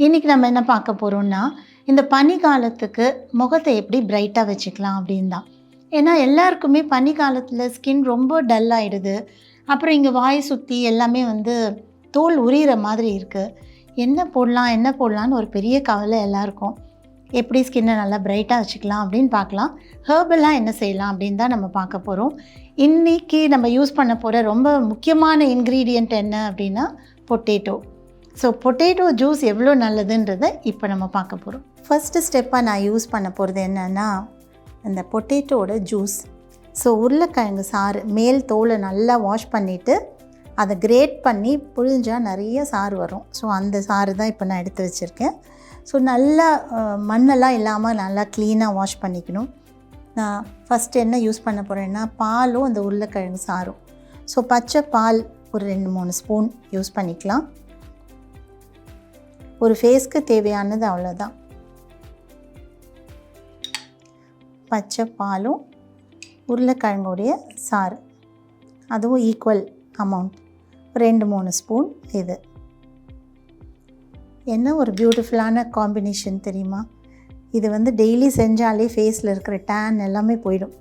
இன்றைக்கி நம்ம என்ன பார்க்க போகிறோம்னா, இந்த பனி காலத்துக்கு முகத்தை எப்படி பிரைட்டாக வச்சுக்கலாம் அப்படின்னு தான். ஏன்னா எல்லாருக்குமே பனி காலத்தில் ஸ்கின் ரொம்ப டல் ஆகிடுது. அப்புறம் இங்கே வாய் சுற்றி எல்லாமே தோல் உரிகிற மாதிரி இருக்குது. என்ன போடலாம் என்ன போடலான்னு ஒரு பெரிய கவலை எல்லாருக்கும். எப்படி ஸ்கின்னை நல்லா பிரைட்டாக வச்சுக்கலாம் அப்படின்னு பார்க்கலாம். ஹெர்பலாக என்ன செய்யலாம் அப்படின்னு தான் நம்ம பார்க்க போகிறோம். இன்றைக்கி நம்ம யூஸ் பண்ண போகிற ரொம்ப முக்கியமான இன்க்ரீடியண்ட் என்ன அப்படின்னா பொட்டேட்டோ. ஸோ பொட்டேட்டோ ஜூஸ் எவ்வளோ நல்லதுன்றதை இப்போ நம்ம பார்க்க போகிறோம். ஃபஸ்ட்டு ஸ்டெப்பாக நான் யூஸ் பண்ண போகிறது என்னென்னா இந்த பொட்டேட்டோட ஜூஸ். ஸோ உருளைக்கிழங்கு சாறு மேல் தோலை நல்லா வாஷ் பண்ணிவிட்டு அதை கிரேட் பண்ணி புழிஞ்சால் நிறைய சாறு வரும். ஸோ அந்த சாறு தான் இப்போ நான் எடுத்து வச்சுருக்கேன். ஸோ நல்லா மண்ணெல்லாம் இல்லாமல் நல்லா க்ளீனாக வாஷ் பண்ணிக்கணும். நான் ஃபஸ்ட்டு என்ன யூஸ் பண்ண போகிறேன்னா பாலும் அந்த உருளைக்கிழங்கு சாரும். ஸோ பச்சை பால் ஒரு 2-3 ஸ்பூன் யூஸ் பண்ணிக்கலாம். ஒரு ஃபேஸ்க்கு தேவையானது அவ்வளோதான். பச்சை பாலும் உருளைக்கிழங்குடைய சாறு அதுவும் ஈக்குவல் அமௌண்ட் 2-3 ஸ்பூன். இது என்ன ஒரு பியூட்டிஃபுல்லான காம்பினேஷன் தெரியுமா? இது டெய்லி செஞ்சாலே ஃபேஸில் இருக்கிற டேன் எல்லாமே போயிடும்.